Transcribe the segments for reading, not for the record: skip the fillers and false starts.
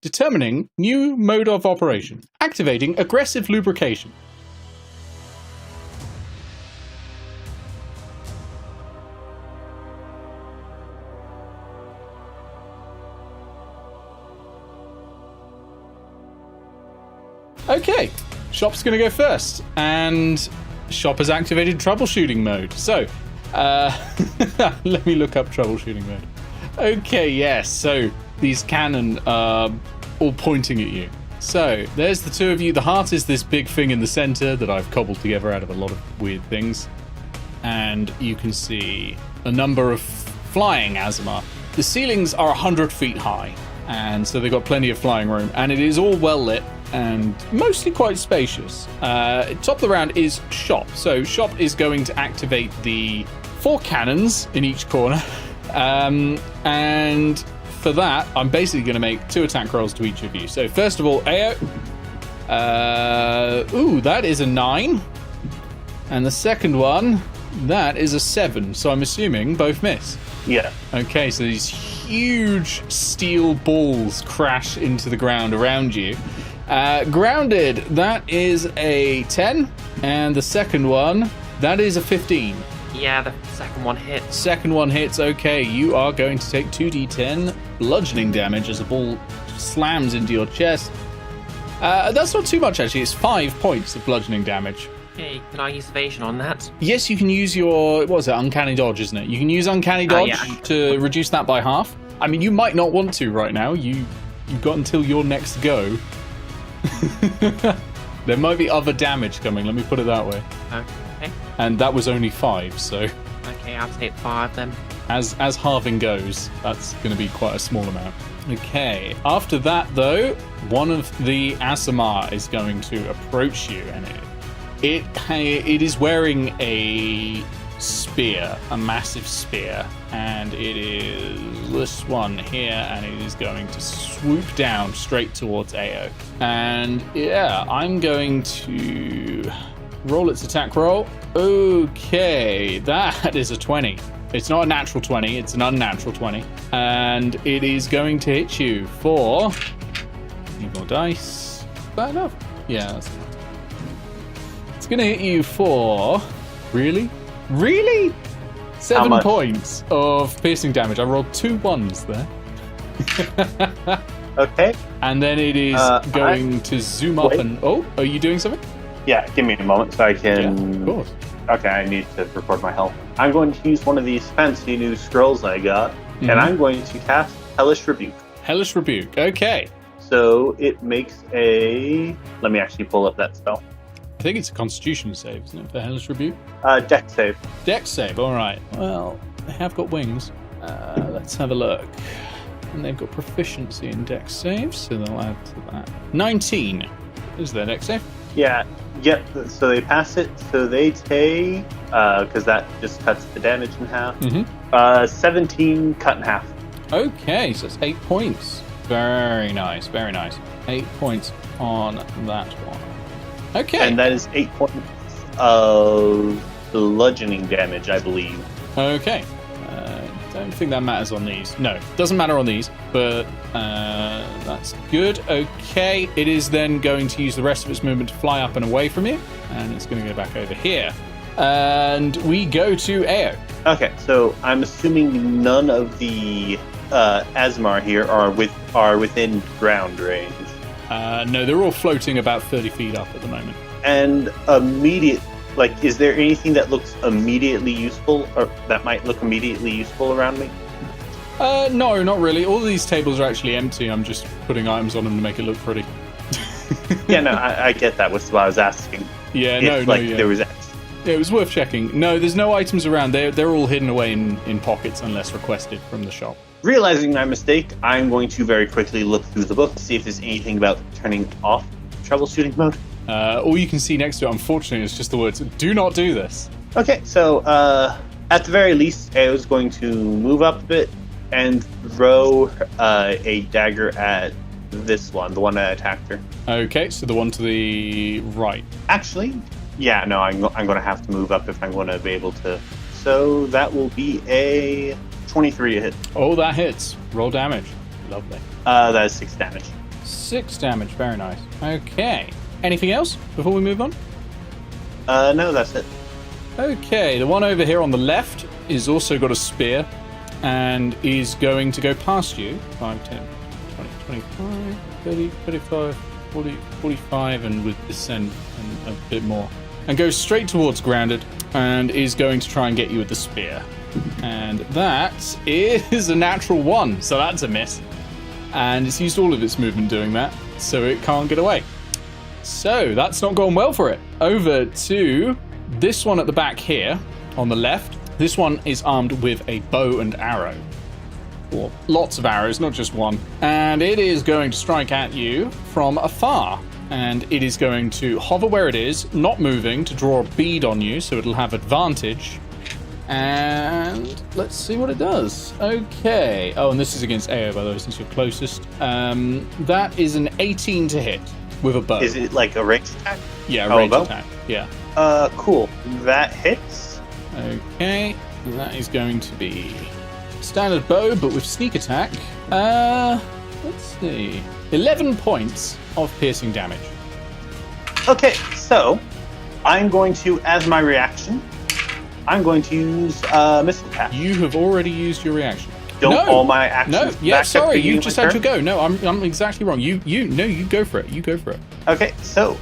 Determining new mode of operation. Activating aggressive lubrication. Okay, Shop's going to go first, and Shop has activated Troubleshooting Mode. So, let me look up Troubleshooting Mode. Okay, yes, so these cannon are all pointing at you. So, there's the two of you. The heart is this big thing in the center that I've cobbled together out of a lot of weird things. And you can see a number of flying Asomar. The ceilings are 100 feet high, and so they've got plenty of flying room, and it is all well lit and mostly quite spacious. Top of the round is Shop. So Shop is going to activate the 4 cannons in each corner. And for that, I'm basically going to make 2 attack rolls to each of you. So first of all, Eao. That is a 9. And the second one, that is a 7. So I'm assuming both miss. Yeah. Okay, so these huge steel balls crash into the ground around you. Grounded, that is a 10, and the second one, that is a 15. Yeah, the second one hits. Second one hits, okay. You are going to take 2d10 bludgeoning damage as a ball slams into your chest. That's not too much, actually. It's 5 points of bludgeoning damage. Hey, can I use evasion on that? Yes, you can use your, what was it, Uncanny Dodge, isn't it? You can use Uncanny Dodge to reduce that by half. I mean, you might not want to right now. You've got until your next go. There might be other damage coming, let me put it that way. Okay. And that was only 5, so Okay, I'll take 5 then. as halving goes, that's going to be quite a small amount. Okay, after that though, one of the Asomar is going to approach you, and it is wearing a spear, a massive spear, and it is this one here, and it is going to swoop down straight towards Eao. And yeah, I'm going to roll its attack roll. Okay, that is a 20. It's not a natural 20, it's an unnatural 20. And it is going to hit you for... Need more dice. Bad enough. Yeah, that's fine. It's going to hit you for... Really? 7 points of piercing damage. I rolled 2 1s there. Okay. And then it is going to zoom up and... Oh, are you doing something? Yeah, give me a moment so I can... Yeah, of course. Okay, I need to record my health. I'm going to use one of these fancy new scrolls I got, and I'm going to cast Hellish Rebuke. Hellish Rebuke, okay. So it makes a... Let me actually pull up that spell. I think it's a Constitution save, isn't it, for Hellish Rebuke? Dex save. Dex save, all right. Well, they have got wings. Let's have a look. And they've got proficiency in Dex saves, so they'll add to that. 19 is their Dex save. Yeah, yep, so they pass it, so they take... Because that just cuts the damage in half. 17 cut in half. Okay, so it's 8 points. Very nice, very nice. 8 points on that one. Okay. And that is 8 points of bludgeoning damage, I believe. Okay. Don't think that matters on these. No, doesn't matter on these, but that's good. Okay, it is then going to use the rest of its movement to fly up and away from you, and it's going to go back over here. And we go to Eao. Okay, so I'm assuming none of the Asomar here are within ground range. No, they're all floating about 30 feet up at the moment. And is there anything that looks immediately useful, or that might look immediately useful around me? No, not really. All of these tables are actually empty. I'm just putting items on them to make it look pretty. Yeah, no, I get that. Was what I was asking. Yeah, There was. Yeah, it was worth checking. No, there's no items around. They're all hidden away in pockets unless requested from the shop. Realizing my mistake, I'm going to very quickly look through the book to see if there's anything about turning off troubleshooting mode. All you can see next to it, unfortunately, is just the words, "Do not do this." Okay, so at the very least, I was going to move up a bit and throw a dagger at this one, the one that attacked her. Okay, so the one to the right. Actually, yeah, no, I'm going to have to move up if I'm going to be able to. So that will be a 23 to hit. Oh, that hits. Roll damage. Lovely. That is 6 damage. 6 damage. Very nice. Okay. Anything else before we move on? No, that's it. Okay, the one over here on the left is also got a spear and is going to go past you. 5, 10, 20, 25, 30, 35, 40, 45, and with descent and a bit more. And goes straight towards Grounded and is going to try and get you with the spear. And that is a natural 1, so that's a miss. And it's used all of its movement doing that, so it can't get away. So that's not gone well for it. Over to this one at the back here on the left. This one is armed with a bow and arrow. Or lots of arrows, not just one. And it is going to strike at you from afar. And it is going to hover where it is, not moving, to draw a bead on you, so it'll have advantage. And let's see what it does. Okay. Oh, and this is against Eao, by the way, since you're closest. That is an 18 to hit with a bow. Is it like a ranged attack? Yeah, a ranged attack. Yeah. Cool. That hits. Okay. That is going to be standard bow, but with sneak attack. Let's see. 11 points of piercing damage. Okay, so I'm going to, as my reaction, I'm going to use missile attack. You have already used your reaction. Don't all my actions. No, yeah, back sorry, up you just had turn? to go. No, I'm exactly wrong. You go for it. You go for it. Okay, so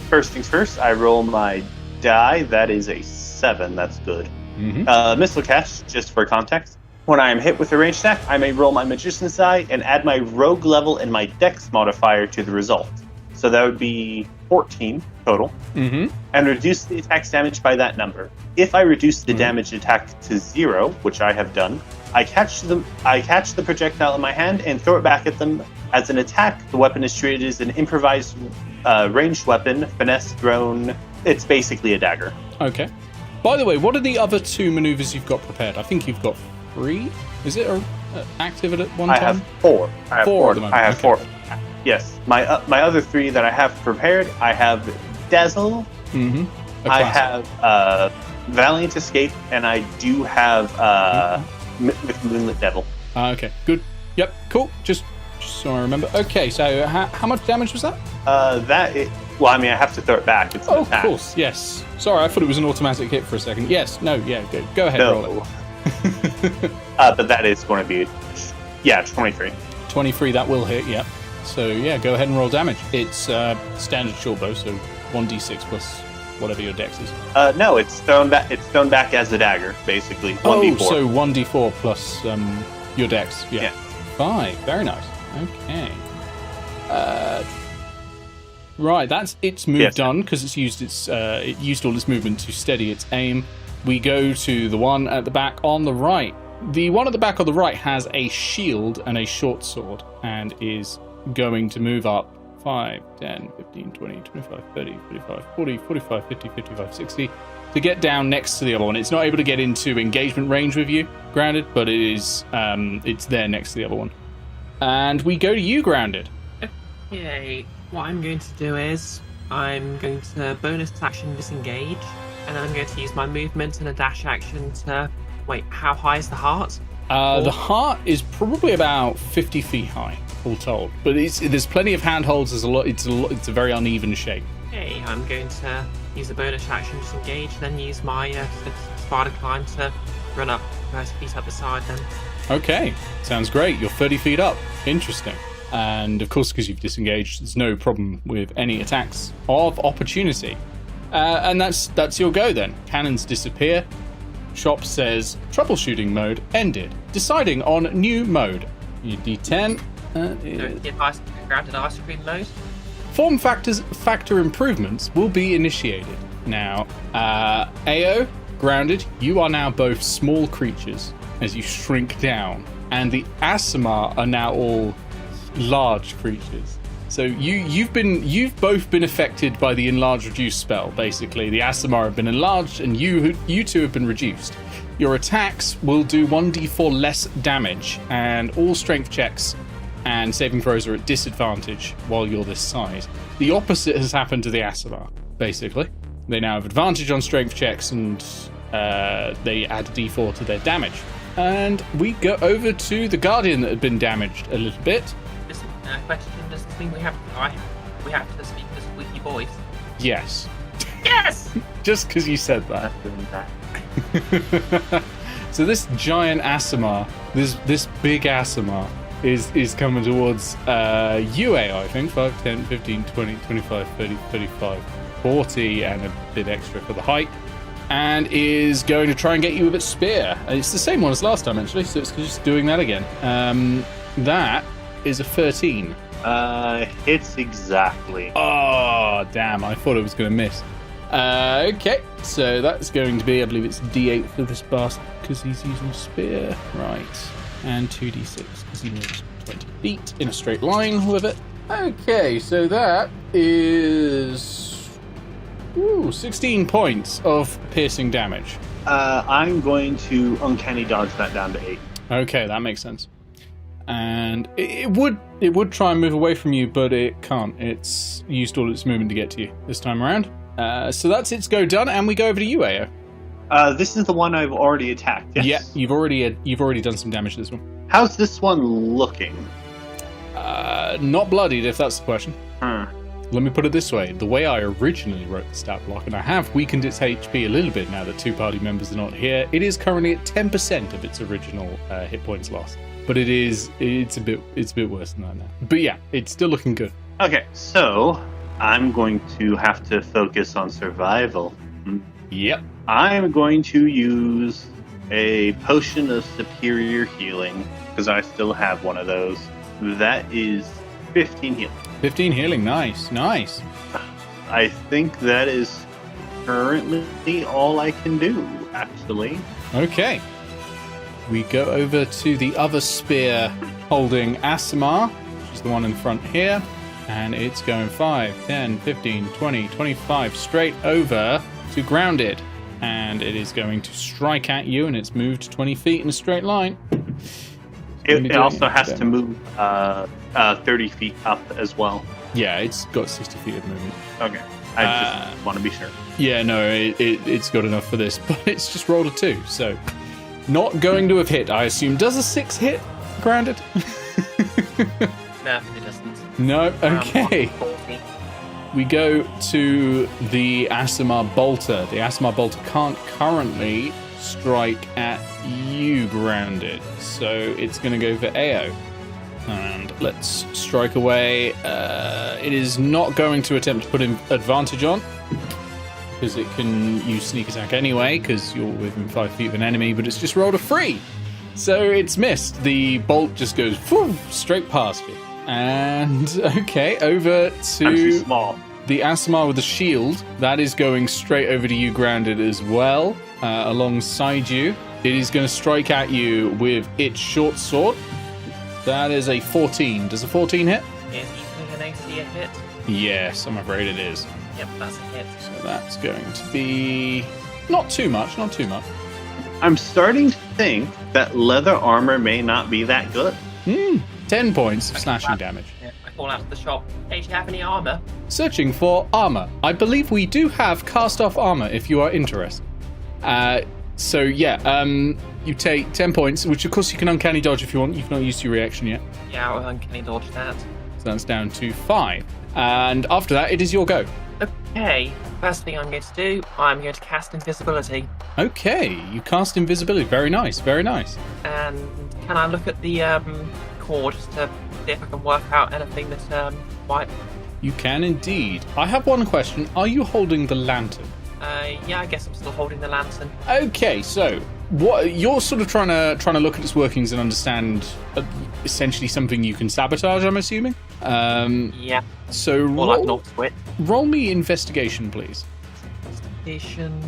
first things first, I roll my die. That is a 7. That's good. Mm-hmm. Missile cast, just for context. When I am hit with a ranged attack, I may roll my magician's die and add my rogue level and my dex modifier to the result. So that would be 14 total. Mm-hmm. And reduce the attack's damage by that number. If I reduce the damage attack to 0, which I have done, I catch the projectile in my hand and throw it back at them. As an attack, the weapon is treated as an improvised ranged weapon, finesse thrown. It's basically a dagger. Okay. By the way, what are the other 2 maneuvers you've got prepared? I think you've got 3. Is it active at one time? I have 4. I have 4 at the moment. I have 4. Yes. My other 3 that I have prepared, I have Dazzle. Mm-hmm. I have Valiant Escape, and I do have with Moonlit Devil. Okay, good. Yep, cool. Just so I remember. Okay, so how much damage was that? Well, I mean, I have to throw it back. It's an attack. Of course, yes. Sorry, I thought it was an automatic hit for a second. Yes, no, yeah, good. Go ahead, roll it. But that is going to be, 23. 23, that will hit, yep. So, yeah, go ahead and roll damage. It's standard short bow, so 1d6 plus whatever your dex is. No, it's thrown back. It's thrown back as a dagger, basically. 1d4. Oh, so 1d4 plus your dex. Yeah. 5. Very nice. Okay. Right, that's its move done because it used all its movement to steady its aim. We go to the one at the back on the right. The one at the back on the right has a shield and a short sword and is going to move up 5, 10, 15, 20, 25, 30, 35, 40, 45, 50, 55, 60 to get down next to the other one. It's not able to get into engagement range with you, Grounded, but it is it's there next to the other one. And we go to you, Grounded. Okay, what I'm going to do is I'm going to bonus action disengage, and then I'm going to use my movement and a dash action to... Wait, how high is the heart? The heart is probably about 50 feet high, all told. But there's plenty of handholds. It's a very uneven shape. Okay, I'm going to use a bonus action disengage, then use my spider climb to run up 30 feet up the side then. Okay, sounds great. You're 30 feet up. Interesting. And of course, because you've disengaged, there's no problem with any attacks of opportunity. And that's your go then. Cannons disappear. Shop says troubleshooting mode ended. Deciding on new mode. Your D10. Grounded ice cream mode. Form factor improvements will be initiated. Now, Eao, Grounded, you are now both small creatures as you shrink down. And the Asomar are now all large creatures. So you've both been affected by the enlarge reduce spell. Basically, the Asomar have been enlarged, and you two have been reduced. Your attacks will do 1d4 less damage, and all strength checks and saving throws are at disadvantage while you're this size. The opposite has happened to the Asomar. Basically, they now have advantage on strength checks, and they add a d4 to their damage. And we go over to the Guardian that had been damaged a little bit. Question: does this mean we have to speak in a squeaky voice? Yes. Yes. Just because you said that. So this giant Asomar, this big Asomar, is coming towards you, I think. 5, 10, 15, 20, 25, 30, 35, 40, and a bit extra for the height. And is going to try and get you with its spear. It's the same one as last time, actually, so it's just doing that again. That is a 13. Hits exactly. Oh, damn, I thought it was going to miss. Okay, so that's going to be, I believe it's D8 for this bastard, because he's using a spear. Right, and 2D6, because he moves 20 feet in a straight line with it. Okay, so that is 16 points of piercing damage. I'm going to uncanny dodge that down to 8. Okay, that makes sense. And it would try and move away from you, but it can't. It's used all its movement to get to you this time around. So that's its go done, and we go over to you, Eao. This is the one I've already attacked. Yes. Yeah, you've already done some damage to this one. How's this one looking? Not bloodied, if that's the question. Hmm. Let me put it this way. The way I originally wrote the stat block, and I have weakened its HP a little bit now that 2 party members are not here, it is currently at 10% of its original hit points lost. But it's a bit worse than that now. But yeah, it's still looking good. Okay, so I'm going to have to focus on survival. Yep. I'm going to use a potion of superior healing, because I still have one of those. That is 15 healing. 15 healing, nice. I think that is currently all I can do, actually. Okay. We go over to the other spear holding Asomar, which is the one in front here. And it's going 5, 10, 15, 20, 25 straight over to grounded. And it is going to strike at you, and it's moved 20 feet in a straight line. It also has to move 30 feet up as well. Yeah, it's got 60 feet of movement. Okay. I just want to be sure. Yeah, no, it's got enough for this, but it's just rolled a 2, so not going to have hit, I assume. Does a 6 hit grounded? No, it doesn't. No, okay. We go to the Asomar Bolter. The Asomar Bolter can't currently strike at you grounded, so it's going to go for Eao. And let's strike away. It is not going to attempt to put an advantage on, because it can use sneak attack anyway, because you're within 5 feet of an enemy, but it's just rolled a 3. So it's missed. The bolt just goes straight past you. And, okay, over to small. The Asomar with the shield. That is going straight over to you grounded as well, alongside you. It is going to strike at you with its short sword. That is a 14. Does a 14 hit? Is equaling an AC a hit? Yes, I'm afraid it is. Yep, that's a hit. So that's going to be not too much. I'm starting to think that leather armor may not be that good. 10 points of slashing damage. Yeah, I call out of the shop. Hey, do you have any armor? Searching for armor. I believe we do have cast-off armor if you are interested. So yeah, you take 10 points, which of course you can uncanny dodge if you want. You've not used your reaction yet. Yeah, I'll uncanny dodge that. So that's down to 5. And after that, it is your go. Okay, first thing I'm going to do, I'm going to cast Invisibility. Okay, you cast Invisibility. Very nice. And can I look at the core just to see if I can work out anything that might... You can indeed. I have one question. Are you holding the lantern? Yeah, I guess I'm still holding the lantern. Okay, so what you're sort of trying to look at its workings and understand essentially something you can sabotage, I'm assuming. Yeah. So Or not quit. Roll me investigation, please. Investigation.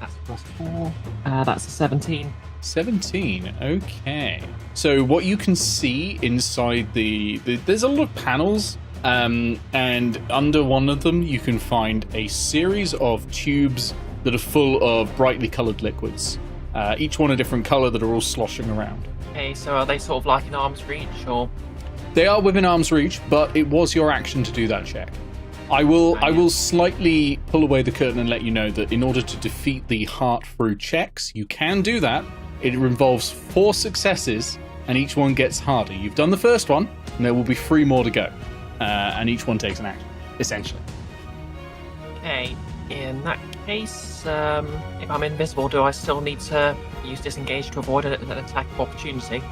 That's +4. That's a 17. 17. Okay. So what you can see inside there's a lot of panels. And under one of them, you can find a series of tubes that are full of brightly coloured liquids. Each one a different colour that are all sloshing around. Okay, so are they sort of like in arm's reach, or...? They are within arm's reach, but it was your action to do that check. I will slightly pull away the curtain and let you know that in order to defeat the heart through checks, you can do that. It involves 4 successes and each one gets harder. You've done the first one, and there will be 3 more to go. And each one takes an action, essentially. Okay, in that case, if I'm invisible, do I still need to use disengage to avoid an attack of opportunity?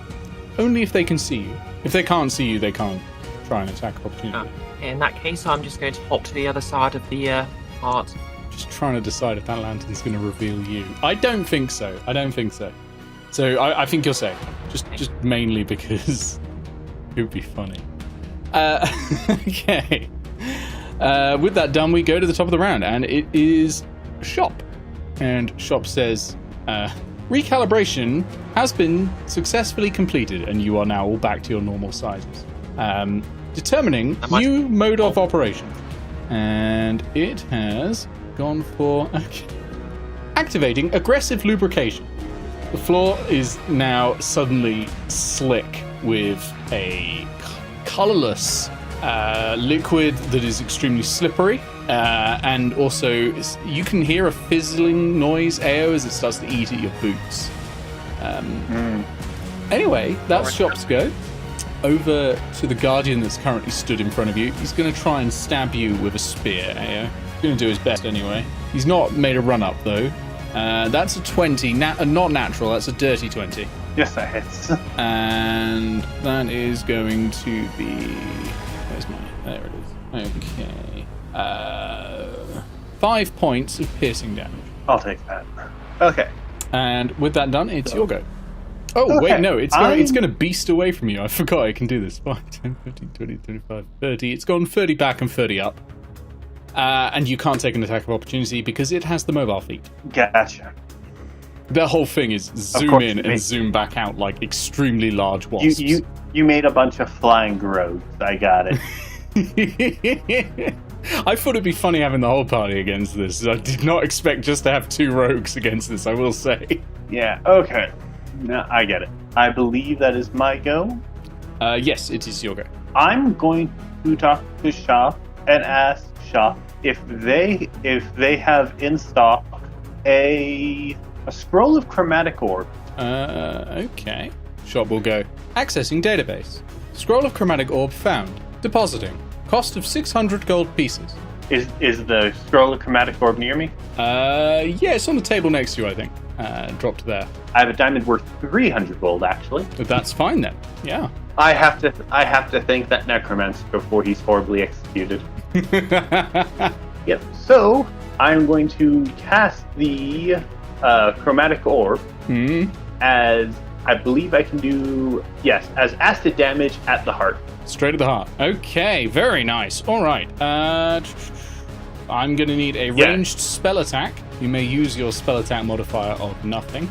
Only if they can see you. If they can't see you, they can't try and attack of opportunity. In that case, I'm just going to hop to the other side of the heart. Just trying to decide if that lantern's going to reveal you. I don't think so. So I think you're safe. Just mainly because it would be funny. Okay. With that done, we go to the top of the round, and it is Shop. And Shop says, recalibration has been successfully completed, and you are now all back to your normal sizes. Determining new mode of operation. And it has gone for activating aggressive lubrication. The floor is now suddenly slick with a colorless liquid that is extremely slippery, and also you can hear a fizzling noise, Eao, as it starts to eat at your boots. Anyway, that's Shop's go. Over to the Guardian that's currently stood in front of you. He's going to try and stab you with a spear, Eao. He's going to do his best anyway. He's not made a run up, though. That's a 20, not natural, that's a dirty 20. Yes, that hits. And that is going to be... There it is. Okay. 5 points of piercing damage. I'll take that. Okay. And with that done, it's your go. Oh, okay. Wait, no, it's going to beast away from you. I forgot I can do this. 5, 10, 15, 20, 25, 30. It's gone 30 back and 30 up. And you can't take an attack of opportunity because it has the mobile feat. Gotcha. The whole thing is zoom in and zoom back out like extremely large wasps. You made a bunch of flying rogues. I got it. I thought it'd be funny having the whole party against this. I did not expect just to have 2 rogues against this, I will say. Yeah, okay. No, I get it. I believe that is my go. Yes, it is your go. I'm going to talk to Shop and ask Shop if they have in stock a scroll of chromatic orb. Okay. Shop will go. Accessing database. Scroll of chromatic orb found. Depositing. Cost of 600 gold pieces. Is the scroll of chromatic orb near me? Yeah, it's on the table next to you, I think. Dropped there. I have a diamond worth 300 gold, actually. But that's fine then. Yeah. I have to thank that necromancer before he's horribly executed. Yep. So I'm going to cast the chromatic orb as I believe I can do as acid damage at the heart. Straight at the heart. Okay, very nice. All right. I'm going to need a ranged spell attack. You may use your spell attack modifier of nothing,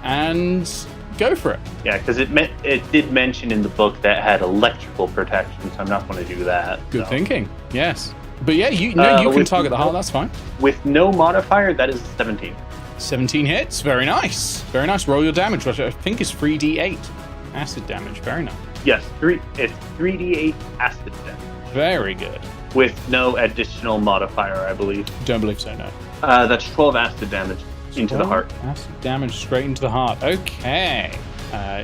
and go for it. Yeah, because it did mention in the book that it had electrical protection, so I'm not going to do that. Good thinking. Yes, but yeah, you can target the heart. That's fine. With no modifier, that is 17. 17 hits. Very nice. Very nice. Roll your damage, which I think is 3d8 acid damage. Very nice. Yes, it's 3d8 acid damage. Very good. With no additional modifier, I believe. Don't believe so, no. That's 12 acid damage into the heart. Acid damage straight into the heart. Okay.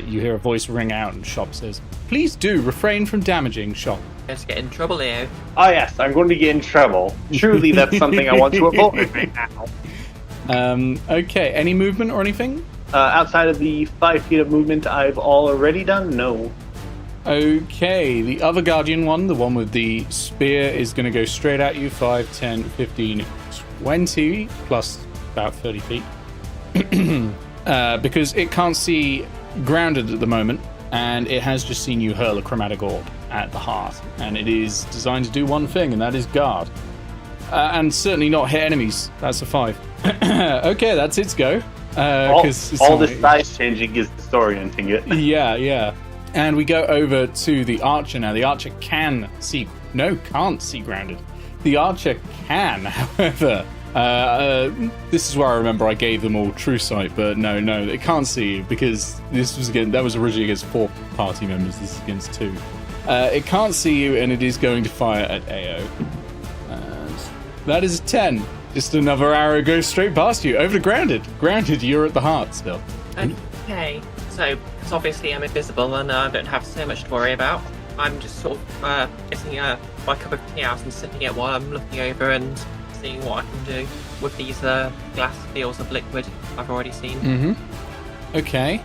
You hear a voice ring out, and Shop says, "Please do refrain from damaging Shop." Let's get in trouble here. Oh yes, I'm going to get in trouble. Truly, that's something I want to avoid right now. Okay, any movement or anything? Outside of the 5 feet of movement I've already done, no. Okay, the other Guardian one, the one with the spear, is going to go straight at you. 5, 10, 15, 20, plus about 30 feet. Because it can't see grounded at the moment, and it has just seen you hurl a chromatic orb at the heart. And it is designed to do one thing, and that is guard. And certainly not hit enemies. That's a 5. Okay, that's its go. All the size changing is disorienting it. Yeah. And we go over to the archer now. The archer can't see grounded. The archer can, however. This is where I remember I gave them all true sight, but no, they can't see you because that was originally against 4 party members. This is against 2. It can't see you, and it is going to fire at Eao. And that is a 10. Just another arrow goes straight past you. Over to grounded. Grounded, you're at the heart still. Okay, so So, because obviously I'm invisible and I don't have so much to worry about, I'm just sort of getting my cup of tea out and sipping it while I'm looking over and seeing what I can do with these glass vials of liquid I've already seen. Mm-hmm. Okay.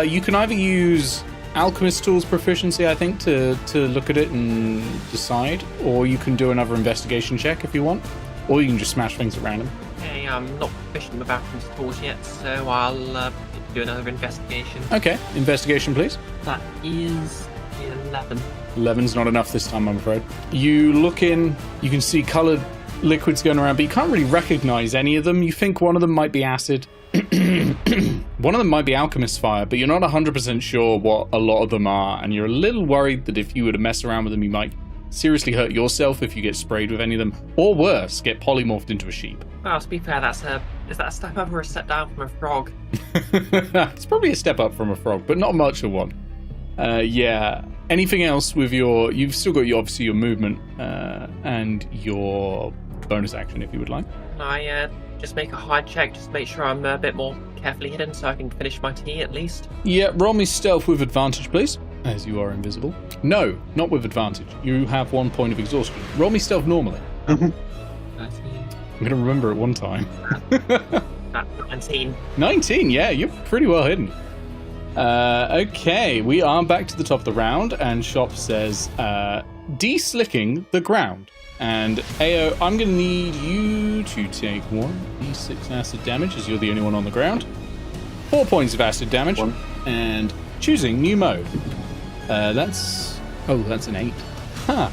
You can either use Alchemist Tools proficiency, I think, to look at it and decide, or you can do another investigation check if you want, or you can just smash things at random. Okay, I'm not proficient with Alchemist Tools yet, so I'll do another investigation. Okay, investigation, please. That is 11. 11's not enough this time, I'm afraid. You look in, you can see coloured liquids going around, but you can't really recognise any of them. You think one of them might be acid. One of them might be alchemist fire, but you're not 100% sure what a lot of them are, and you're a little worried that if you were to mess around with them, you might seriously hurt yourself if you get sprayed with any of them, or worse, get polymorphed into a sheep. Well, to be fair, is that a step up or a step down from a frog? It's probably a step up from a frog, but not much of one. Yeah. Anything else with you've still got obviously your movement and your bonus action if you would like. Can I just make a hide check, just to make sure I'm a bit more carefully hidden so I can finish my tea at least? Yeah, roll me stealth with advantage, please, as you are invisible. No, not with advantage. You have 1 point of exhaustion. Roll me stealth normally. 13. I'm going to remember it one time. That's 19. 19, yeah, you're pretty well hidden. Okay, we are back to the top of the round, and Shop says, de-slicking the ground. And Eao, I'm going to need you to take 1d6 acid damage, as you're the only one on the ground. 4 points of acid damage. And choosing new mode. That's an 8. Huh.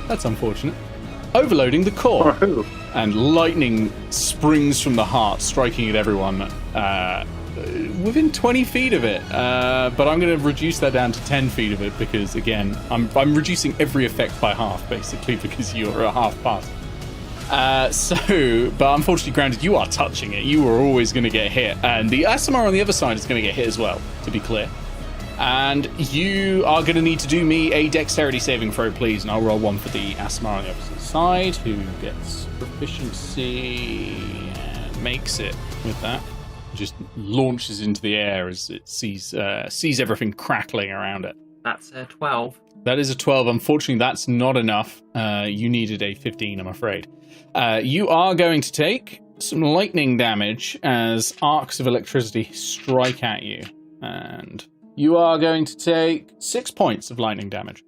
That's unfortunate. Overloading the core. And lightning springs from the heart, striking at everyone within 20 feet of it. But I'm going to reduce that down to 10 feet of it because, again, I'm reducing every effect by half, basically, because you're a half past. But unfortunately, Grounded, you are touching it. You are always going to get hit. And the Asomar on the other side is going to get hit as well, to be clear. And you are going to need to do me a dexterity saving throw, please. And I'll roll one for the Asomar on the opposite side, who gets proficiency and makes it with that. Just launches into the air as it sees everything crackling around it. That's a 12. That is a 12. Unfortunately, that's not enough. You needed a 15, I'm afraid. You are going to take some lightning damage as arcs of electricity strike at you. And you are going to take 6 points of lightning damage.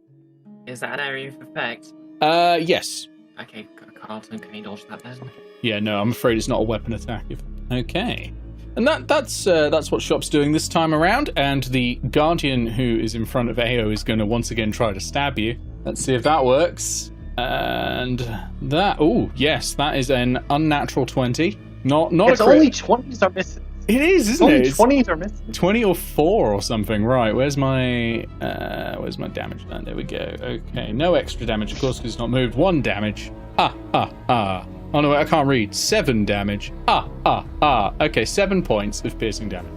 Is that an area of effect? Yes. Okay, Carlton, can you dodge that then? Yeah, no, I'm afraid it's not a weapon attack. Okay. And that's what Shop's doing this time around, and the Guardian who is in front of Eao is going to once again try to stab you. Let's see if that works. And that, yes, that is an unnatural 20. Not it's a crit. Only 20s are missing. It is, isn't only it? 20s are missing. 20 or 4 or something. Right, where's my damage then? There we go. Okay, no extra damage, of course, because it's not moved. 1 damage. Oh no, I can't read. 7 damage. Okay, 7 points of piercing damage.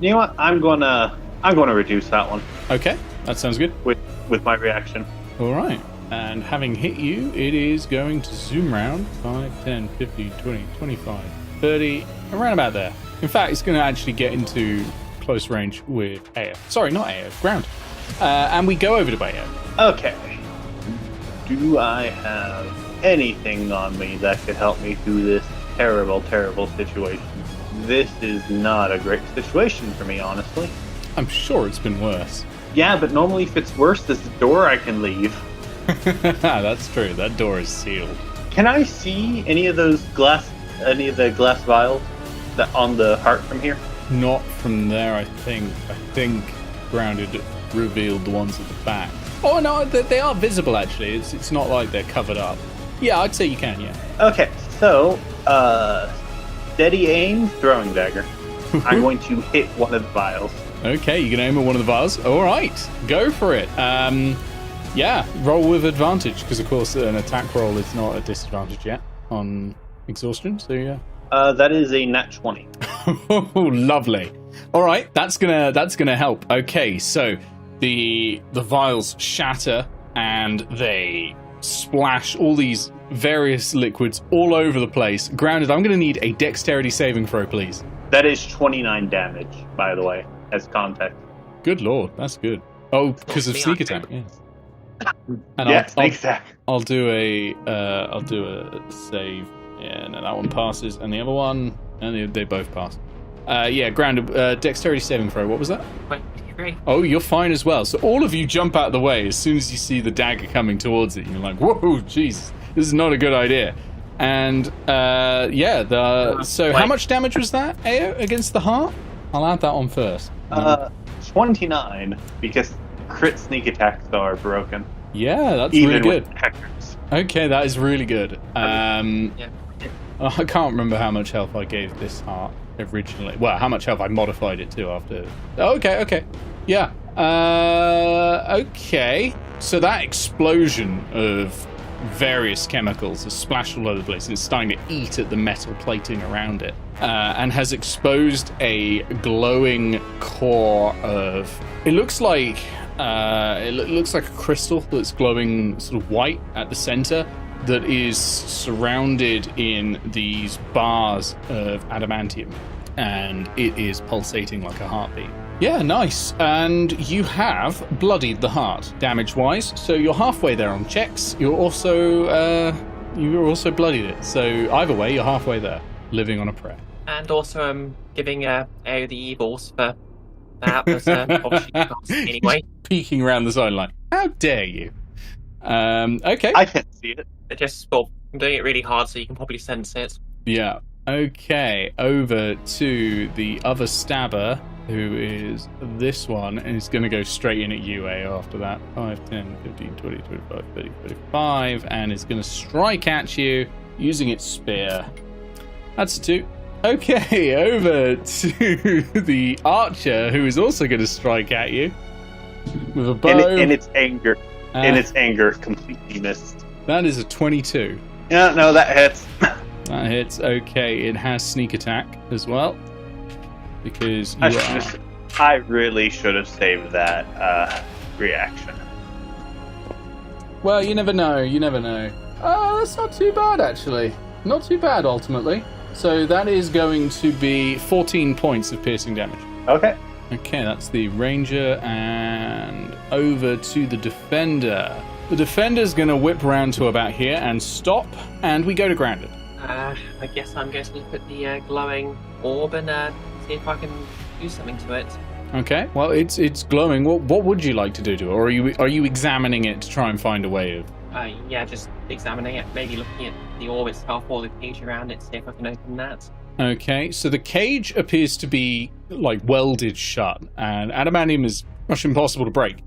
You know what? I'm gonna reduce that one. Okay, that sounds good. With my reaction. All right. And having hit you, it is going to zoom round 5, 10, 15, 20, 25, 30, around about there. In fact, it's going to actually get into close range with Eao. Sorry, not Eao, Ground. And we go over to Eao. Okay. Do I have anything on me that could help me through this terrible, terrible situation? This is not a great situation for me, honestly. I'm sure it's been worse. Yeah, but normally if it's worse, there's a door I can leave. That's true. That door is sealed. Can I see any of the glass vials that on the heart from here? Not from there, I think. I think Grounded revealed the ones at the back. Oh no, they are visible actually. It's not like they're covered up. Yeah, I'd say you can, yeah. Okay, so steady aim, throwing dagger. I'm going to hit one of the vials. Okay, you can aim at one of the vials. All right, go for it. Yeah, roll with advantage because of course an attack roll is not a disadvantage yet on exhaustion. So yeah. That is a nat 20. Oh, lovely. All right, that's gonna help. Okay, so the vials shatter and they splash all these various liquids all over the place. Grounded, I'm gonna need a dexterity saving throw, please. That is 29 damage, by the way, as context. Good lord, that's good. Oh, because of sneak attack. Yeah. And Yeah, sneak attack. I'll do a save. Yeah, no, that one passes, and the other one, and they both pass. Yeah, grounded. Dexterity saving throw. What was that? 23. Oh, you're fine as well. So all of you jump out of the way as soon as you see the dagger coming towards it. You're like, whoa, jeez, this is not a good idea. And so how much damage was that, Eao, against the heart? I'll add that on first. 29, because crit sneak attacks are broken. Yeah, that's even really good. With hackers. Okay, that is really good. Yeah. I can't remember how much health I gave this heart originally. Well, how much health I modified it to after. Okay. Yeah. Okay. So that explosion of various chemicals has splashed all over the place and it's starting to eat at the metal plating around it, and has exposed a glowing core of. It looks like a crystal that's glowing sort of white at the center, that is surrounded in these bars of adamantium, and it is pulsating like a heartbeat. Yeah, nice. And you have bloodied the heart, damage-wise, so you're halfway there on checks. You're also bloodied it, so either way, you're halfway there, living on a prayer. And also giving Eao the evils for that, but obviously you can't see anyway. Peeking around the sideline. How dare you? Okay. I can't see it. I'm doing it really hard so you can probably sense it. Yeah. Okay, over to the other stabber, who is this one, and it's going to go straight in at you, Eao, after that. 5, 10, 15, 20, 25, 30, 35, and it's going to strike at you using its spear. That's 2. Okay, over to the archer, who is also going to strike at you with a bow. In its anger. Completely missed. That is a 22. Yeah, no, that hits. That hits. Okay, it has sneak attack as well. Because I really should have saved that reaction. Well, you never know. That's not too bad, actually. Not too bad, ultimately. So that is going to be 14 points of piercing damage. Okay. Okay, that's the ranger, and over to the defender. The defender's going to whip around to about here and stop, and we go to grounded. I guess I'm going to look at the glowing orb and see if I can do something to it. Okay, well, it's glowing. What would you like to do to it? Or are you examining it to try and find a way of... Yeah, just examining it, maybe looking at the orb itself or the cage around it, see if I can open that. Okay, so the cage appears to be, like, welded shut, and adamantium is much impossible to break.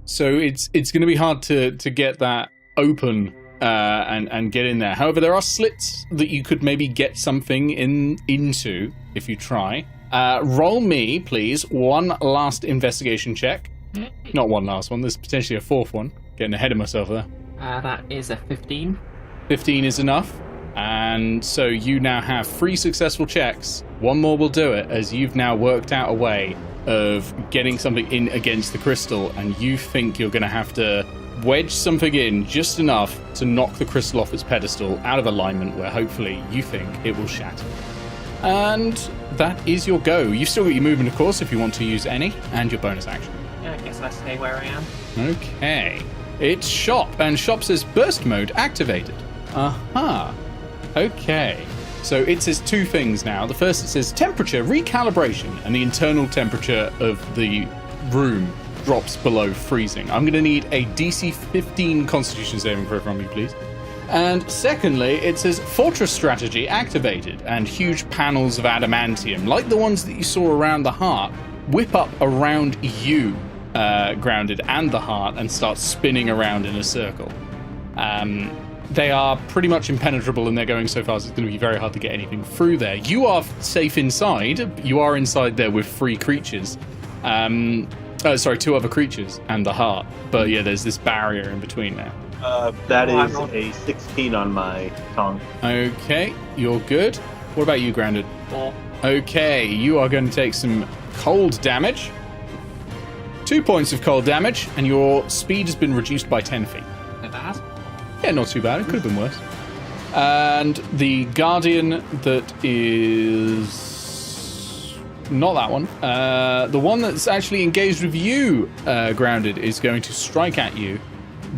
So it's going to be hard to get that open and get in there. However, there are slits that you could maybe get something into if you try. Roll me, please, one last investigation check. Not one last one, there's potentially a fourth one. Getting ahead of myself there. That is a 15. 15 is enough. And so you now have 3 successful checks. One more will do it, as you've now worked out a way of getting something in against the crystal, and you think you're going to have to wedge something in just enough to knock the crystal off its pedestal out of alignment, where hopefully you think it will shatter. And that is your go. You've still got your movement, of course, if you want to use any, and your bonus action. Yeah, I guess I stay where I am. Okay. It's Shop, and Shop says burst mode activated. Aha. Okay. So it says 2 things now. The first, it says temperature recalibration, and the internal temperature of the room drops below freezing. I'm going to need a DC 15 Constitution saving throw from you, please. And secondly, it says fortress strategy activated, and huge panels of adamantium, like the ones that you saw around the heart, whip up around you, grounded, and the heart, and start spinning around in a circle. They are pretty much impenetrable, and they're going so fast it's going to be very hard to get anything through there. You are safe inside. You are inside there with 3 creatures. 2 other creatures and the heart. But yeah, there's this barrier in between now. That is a 16 on my tongue. Okay, you're good. What about you, grounded? 4. Okay, you are going to take some cold damage. 2 points of cold damage, and your speed has been reduced by 10 feet. Not bad. Yeah, not too bad. It could have been worse. And the Guardian that is not that one. The one that's actually engaged with you, Grounded, is going to strike at you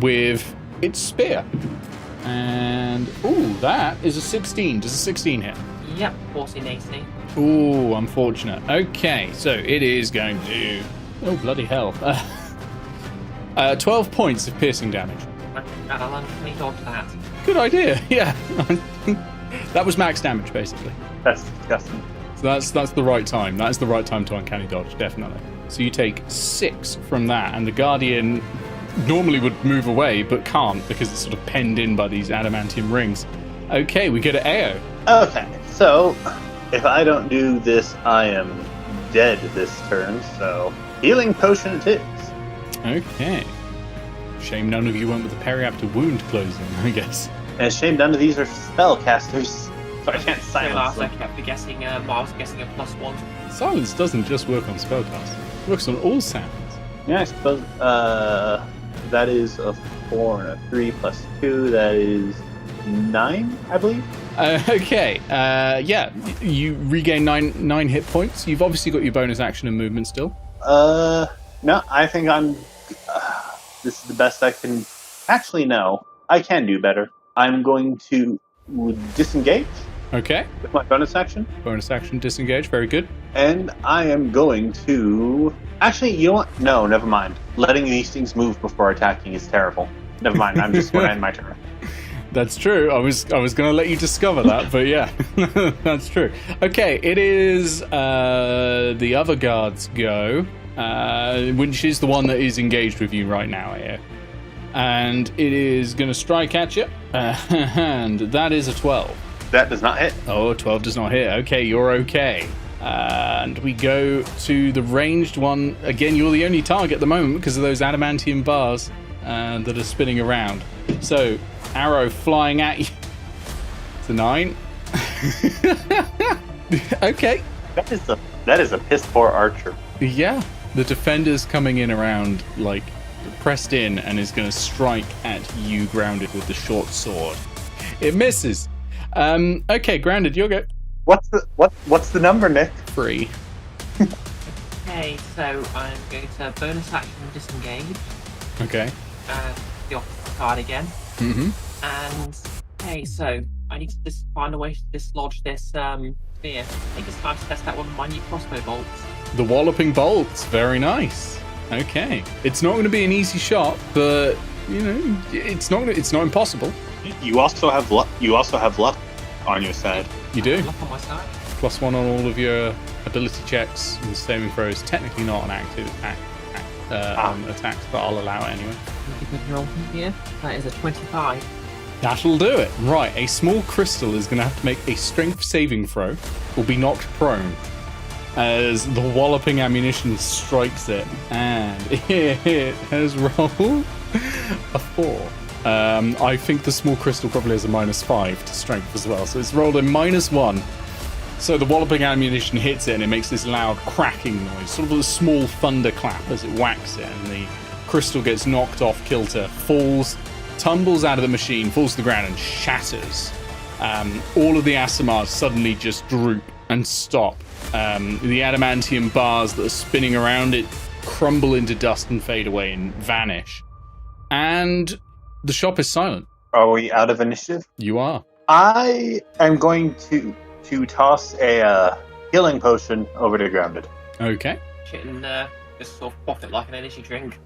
with its spear. And, ooh, that is a 16. Does a 16 hit? Yep, 14 AC. Ooh, unfortunate. Okay, so it is going to... Oh, bloody hell. 12 points of piercing damage. I'll uncanny dodge that. Good idea, yeah. That was max damage, basically. That's disgusting. So that's the right time. That is the right time to uncanny dodge, definitely. So you take 6 from that, and the Guardian normally would move away, but can't because it's sort of penned in by these adamantium rings. Okay, we go to Eao. Okay, so if I don't do this, I am dead this turn, so healing potion it is. Okay. Shame none of you went with the periapter wound closing, I guess. And shame none of these are spellcasters, so I can't silence I them. kept guessing, I was guessing a +1. Silence doesn't just work on spellcasting. It works on all sounds. Yeah, I suppose, that is a 4 and a 3 plus 2, that is 9, I believe? Okay, yeah, you regain 9 hit points. You've obviously got your bonus action and movement still. No, I think I'm... this is the best I can... Actually, no. I can do better. I'm going to disengage Okay, with my bonus action. bonus action, disengage, very good. And I am going to... Actually, you know what? No, never mind. Letting these things move before attacking is terrible. Never mind, I'm just going to end my turn. That's true. I was going to let you discover that, but yeah, that's true. Okay, it is the other guard's go, which is the one that is engaged with you right now here. And it is going to strike at you, and that is a 12. That does not hit. Oh, 12 does not hit. Okay, you're okay. And we go to the ranged one. Again, you're the only target at the moment because of those adamantium bars that are spinning around. So, arrow flying at you. It's a 9. Okay. That is a piss poor archer. Yeah. The defender's coming in around, like, pressed in and is going to strike at you, Grounded, with the short sword. It misses. Okay, Grounded, you'll go. What's the number, Nick? 3. Okay, so I'm going to bonus action disengage. Okay. The opposite card again. Mm-hmm. And okay, so I need to just find a way to dislodge this spear. I think it's time to test that one with my new crossbow bolts. The walloping bolts, very nice. Okay, it's not going to be an easy shot, but you know, it's not impossible. You also have luck. You also have luck on your side. You do. Luck on my side. +1 on all of your ability checks and saving throws. Technically not an active attacks, but I'll allow it anyway. Good roll here. That is a 25. That'll do it. Right, a small crystal is going to have to make a strength saving throw, or be knocked prone, as the walloping ammunition strikes it, and it has rolled a 4. I think the small crystal probably has a -5 to strength as well, so it's rolled a -1. So the walloping ammunition hits it, and it makes this loud cracking noise, sort of a small thunderclap as it whacks it, and the crystal gets knocked off kilter, falls, tumbles out of the machine, falls to the ground, and shatters. All of the Asomars suddenly just droop and stop. The adamantium bars that are spinning around it crumble into dust and fade away and vanish. And the shop is silent. Are we out of initiative? You are. I am going to toss a healing potion over to Grounded. Okay. Shit, and just sort of quaff it like an energy drink.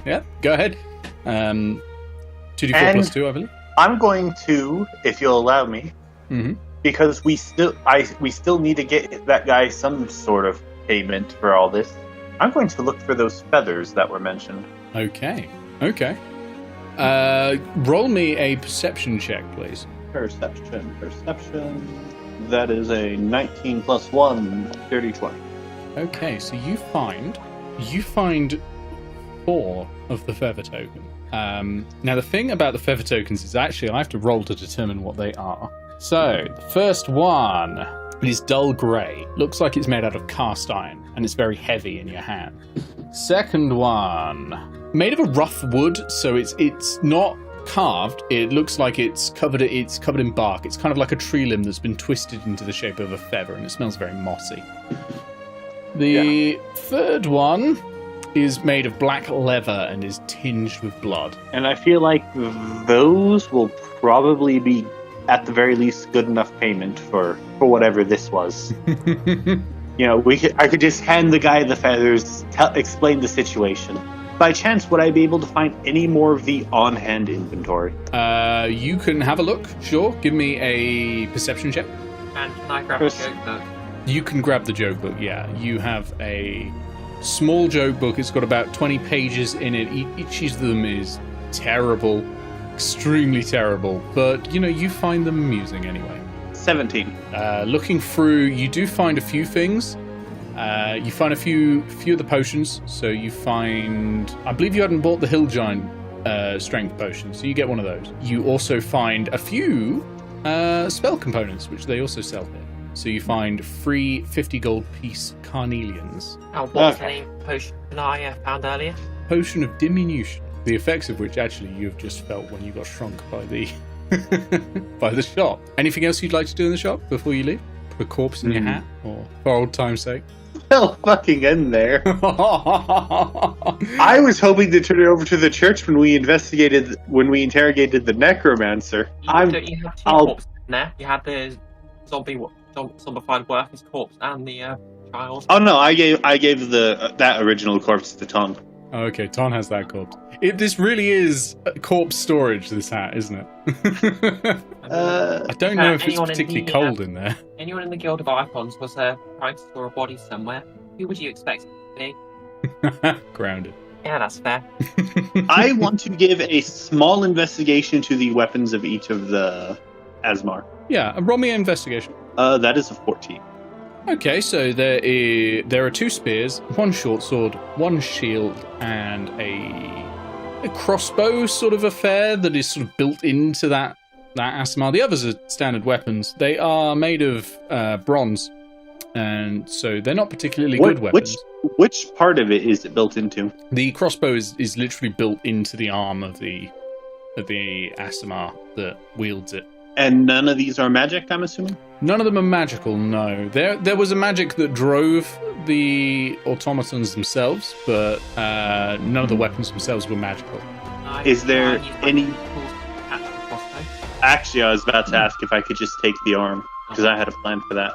Yeah, go ahead. 2d4 And- plus 2, I believe. I'm going to, if you'll allow me, Mm-hmm. because we still need to get that guy some sort of payment for all this. I'm going to look for those feathers that were mentioned. Okay. Roll me a perception check, please. Perception. That is a 19 plus 1, 30, 20. Okay, so you find 4 of the feather token. Now the thing about the feather tokens is actually I have to roll to determine what they are. So the first one is dull grey. Looks like it's made out of cast iron, and it's very heavy in your hand. Second one, made of a rough wood, so it's not carved, it looks like it's covered in bark. It's kind of like a tree limb that's been twisted into the shape of a feather, and it smells very mossy. The third one is made of black leather and is tinged with blood. And I feel like those will probably be, at the very least, good enough payment for whatever this was. I could just hand the guy the feathers, explain the situation. By chance, would I be able to find any more of the on-hand inventory? You can have a look, sure. Give me a perception check. And can I grab a joke book? You can grab the joke book, yeah. You have a small joke book. It's got about 20 pages in it. Each of them is terrible, extremely terrible. But, you find them amusing anyway. 17. Looking through, you do find a few things. You find a few of the potions. So you find, I believe you hadn't bought the Hill Giant strength potion, so you get one of those. You also find a few spell components, which they also sell here. So you find 3 50 gold piece carnelians. What's the name of the potion I found earlier? Potion of diminution. The effects of which actually you have just felt when you got shrunk by the by the shop. Anything else you'd like to do in the shop before you leave? Put a corpse in your hat, or for old time's sake? Hell fucking in there. I was hoping to turn it over to the church when we interrogated the necromancer. You have 2 corpses in there. You had the zombified worker's corpse and the child. Oh no, I gave that original corpse to Ton. Oh, okay, Ton has that corpse. This really is corpse storage, this hat, isn't it? I don't know if it's particularly cold in there. Anyone in the Guild of Icons was trying to store a body somewhere. Who would you expect it to be? Grounded. Yeah, that's fair. I want to give a small investigation to the weapons of each of the Asomar. Yeah, roll me an investigation. That is a 14. Okay, so there are 2 spears, 1 short sword, 1 shield, and a crossbow sort of affair that is sort of built into that Asomar. The others are standard weapons. They are made of bronze, and so they're not particularly good weapons. Which part of it is it built into? The crossbow is literally built into the arm of the Asomar that wields it. And none of these are magic, I'm assuming? None of them are magical, no. There was a magic that drove the automatons themselves, but none of the weapons themselves were magical. Is there any... Actually, I was about to ask if I could just take the arm, because I had a plan for that.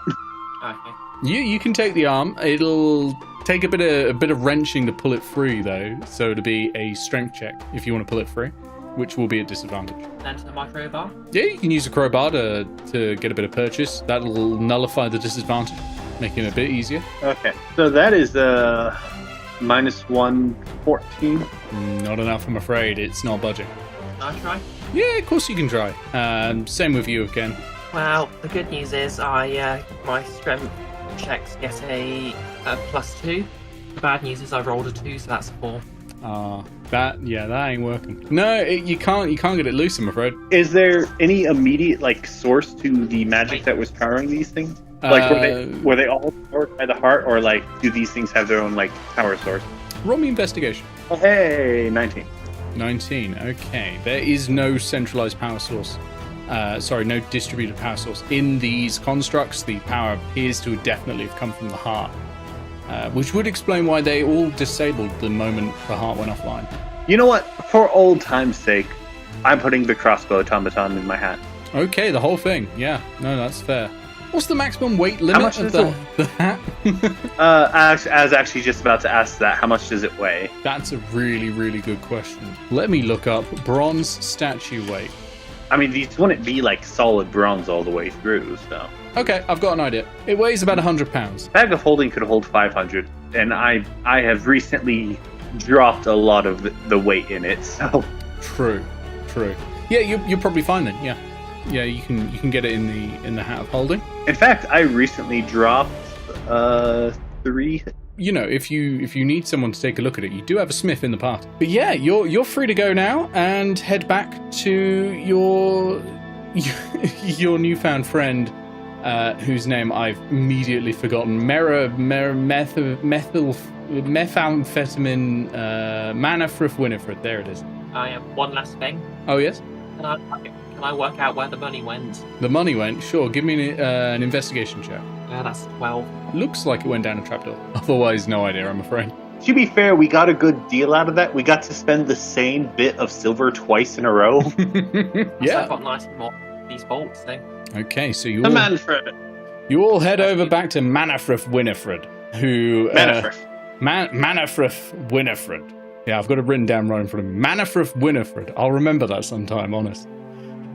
Okay. You can take the arm. It'll take a bit of wrenching to pull it free, though, so it'll be a strength check if you want to pull it free, which will be a disadvantage. Then to my crowbar? Yeah, you can use a crowbar to get a bit of purchase. That'll nullify the disadvantage, making it a bit easier. Okay, so that is minus 114. Not enough, I'm afraid. It's not budging. Can I try? Yeah, of course you can try. Same with you again. Well, the good news is my strength checks get a +2. The bad news is I rolled a 2, so that's a 4. That ain't working. No, you can't get it loose, I'm afraid. Is there any immediate source to the magic that was powering these things? Were they all powered by the heart, or do these things have their own power source? Roll me investigation. Oh, hey, 19. 19. Okay, there is no centralized power source. No distributed power source in these constructs. The power appears to definitely have come from the heart. Which would explain why they all disabled the moment the heart went offline. You know what? For old time's sake, I'm putting the crossbow automaton in my hat. Okay, the whole thing. Yeah, no, that's fair. What's the maximum weight limit of the hat? I was actually just about to ask that. How much does it weigh? That's a really, really good question. Let me look up bronze statue weight. I mean, these wouldn't be solid bronze all the way through, so... Okay, I've got an idea. It weighs about 100 pounds. Bag of holding could hold 500, and I have recently dropped a lot of the weight in it, so... True. Yeah, you're probably fine then, yeah. Yeah, you can get it in the hat of holding. In fact, I recently dropped 3... If you need someone to take a look at it, you do have a smith in the party. But yeah, you're free to go now and head back to your newfound friend, whose name I've immediately forgotten. Methamphetamine Manafrith Winifred. There it is. I have one last thing. Oh, yes? Can I work out where the money went? The money went? Sure, give me an investigation check. That's 12. Looks like it went down a trapdoor. Otherwise, no idea, I'm afraid. To be fair, we got a good deal out of that. We got to spend the same bit of silver twice in a row. So I've got nice and more these bolts thing. Okay, so The Manfred. you all head over back to Manafrith Winifred, who... Manafrith Winifred. Yeah, I've got it written down right in front of me. Manafrith Winifred. I'll remember that sometime, honest.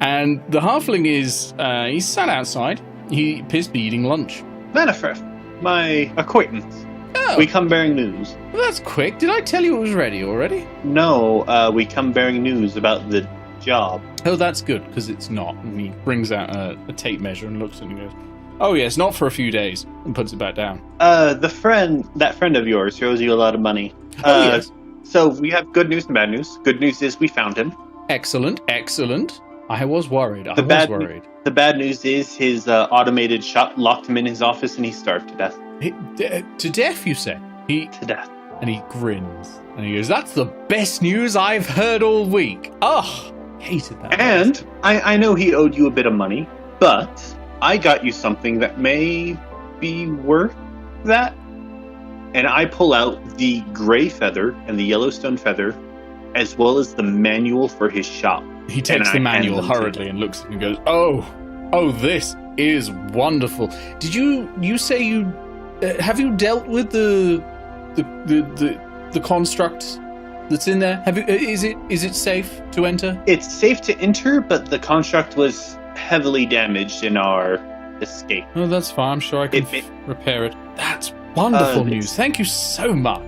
And the halfling is... he's sat outside. He appears to be eating lunch. Manfred, my acquaintance. Oh, We come bearing news. well, that's quick. Did I tell you it was ready already? No, we come bearing news about the job. Oh, that's good, because it's not. And he brings out a tape measure and looks at it and goes, oh, yes, not for a few days, and puts it back down. That friend of yours who owes you a lot of money. Oh, yes. So we have good news and bad news. Good news is we found him. Excellent, excellent. I was worried. The bad news is his automated shot locked him in his office and he starved to death. To death, you say? To death. And he grins. And he goes, that's the best news I've heard all week. Oh, hated that. And I know he owed you a bit of money, but I got you something that may be worth that. And I pull out the gray feather and the Yellowstone feather, as well as the manual for his shop. He takes the manual hurriedly and looks at it and goes, oh, this is wonderful. Did you say you, have you dealt with the construct that's in there? Is it safe to enter? It's safe to enter, but the construct was heavily damaged in our escape. Oh, that's fine. I'm sure I can repair it. That's wonderful news. Thank you so much.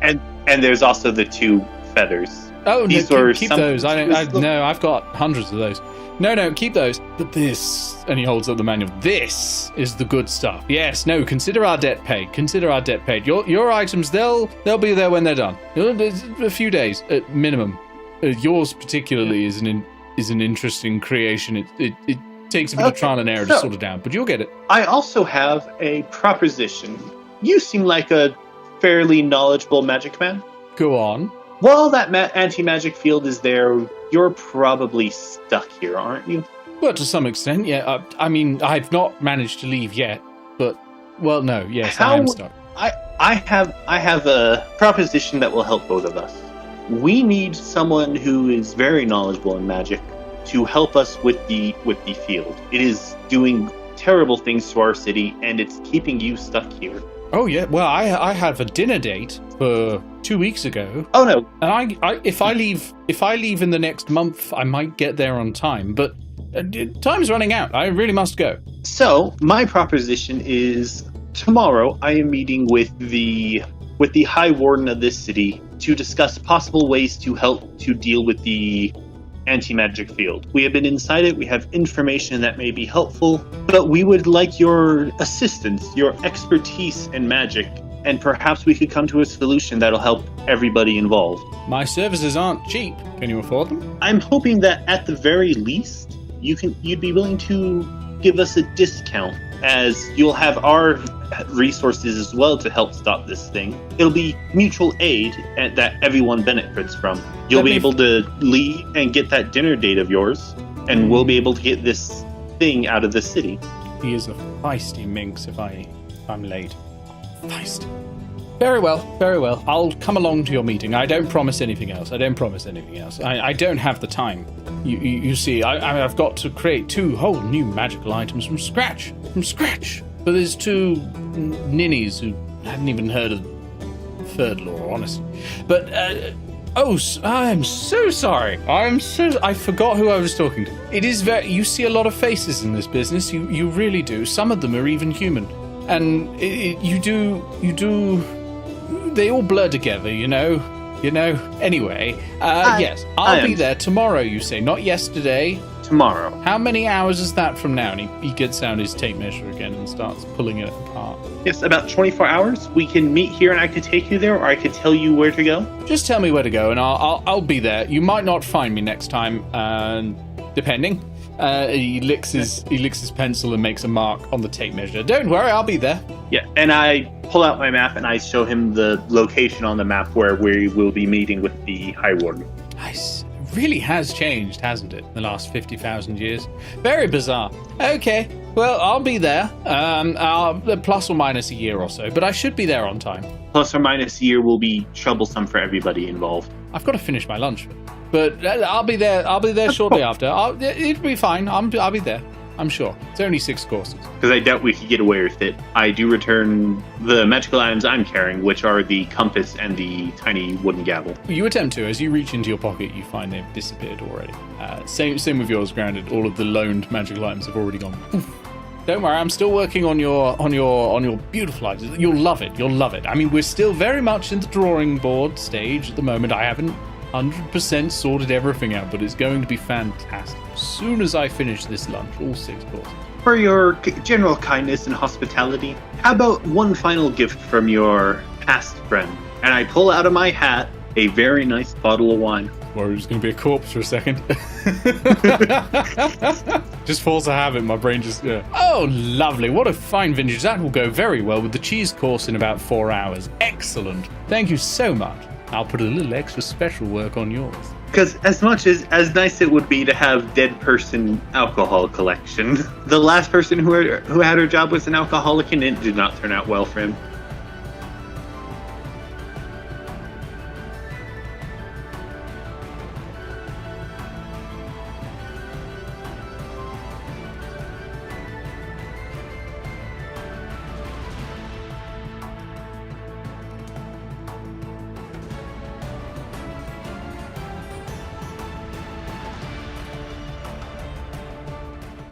And there's also the 2 feathers. Oh, These no, were keep some- those. No, I've got hundreds of those. No, keep those. But this, and he holds up the manual, this is the good stuff. Yes, no, consider our debt paid. Consider our debt paid. Your items, they'll be there when they're done. A few days at minimum. Yours particularly is an interesting creation. It takes a bit of trial and error to sort it out, but you'll get it. I also have a proposition. You seem like a fairly knowledgeable magic man. Go on. While that anti-magic field is there, you're probably stuck here, aren't you? Well, to some extent, yeah. I mean, I've not managed to leave yet, but, well, no, yes, I am stuck. I have a proposition that will help both of us. We need someone who is very knowledgeable in magic to help us with the field. It is doing terrible things to our city, and it's keeping you stuck here. Oh yeah, well I have a dinner date for 2 weeks ago. Oh no! And if I leave in the next month, I might get there on time. But time's running out. I really must go. So my proposition is tomorrow. I am meeting with the High Warden of this city to discuss possible ways to help to deal with the anti-magic field. We have been inside it, we have information that may be helpful, but we would like your assistance, your expertise in magic, and perhaps we could come to a solution that'll help everybody involved. My services aren't cheap. Can you afford them? I'm hoping that at the very least, you'd be willing to give us a discount, as you'll have our resources as well to help stop this thing. It'll be mutual aid that everyone benefits from. You'll be able to leave and get that dinner date of yours, and we'll be able to get this thing out of the city. He is a feisty minx if I'm late. Feisty. Very well. I'll come along to your meeting. I don't promise anything else. I don't have the time. You see, I've got to create 2 whole new magical items from scratch. But there's 2 ninnies who hadn't even heard of third law, honestly. But, I'm so sorry. I forgot who I was talking to. It is you see a lot of faces in this business. You really do. Some of them are even human. And you do, they all blur together, you know. Anyway, yes, I'll be there tomorrow, you say, not yesterday. Tomorrow. How many hours is that from now? And he gets out his tape measure again and starts pulling it apart. Yes, about 24 hours. We can meet here and I could take you there, or I could tell you where to go. Just tell me where to go and I'll be there. You might not find me next time, depending. He licks his pencil and makes a mark on the tape measure. Don't worry, I'll be there. Yeah, and I pull out my map and I show him the location on the map where we will be meeting with the High Warden. Nice. really has changed, hasn't it, in the last 50,000 years? Very bizarre. Okay, well, I'll be there. Plus or minus a year or so, but I should be there on time. Plus or minus a year will be troublesome for everybody involved. I've got to finish my lunch, but I'll be there. I'll be there shortly after. It'll be fine. I'll be there. I'm sure. It's only 6 courses. Because I doubt we could get away with it. I do return the magical items I'm carrying, which are the compass and the tiny wooden gavel. You attempt to. As you reach into your pocket, you find they've disappeared already. Same with yours, Grounded. All of the loaned magical items have already gone. Don't worry, I'm still working on your beautiful items. You'll love it. You'll love it. I mean, we're still very much in the drawing board stage at the moment. I haven't 100% sorted everything out, but it's going to be fantastic. As soon as I finish this lunch, all 6 courses. For your general kindness and hospitality, how about one final gift from your past friend? And I pull out of my hat a very nice bottle of wine. Worried it's going to be a corpse for a second. Just falls a habit, my brain just... Oh, lovely. What a fine vintage. That will go very well with the cheese course in about 4 hours. Excellent. Thank you so much. I'll put a little extra special work on yours. Because as much as nice it would be to have dead person alcohol collection, the last person who had her job was an alcoholic and it did not turn out well for him.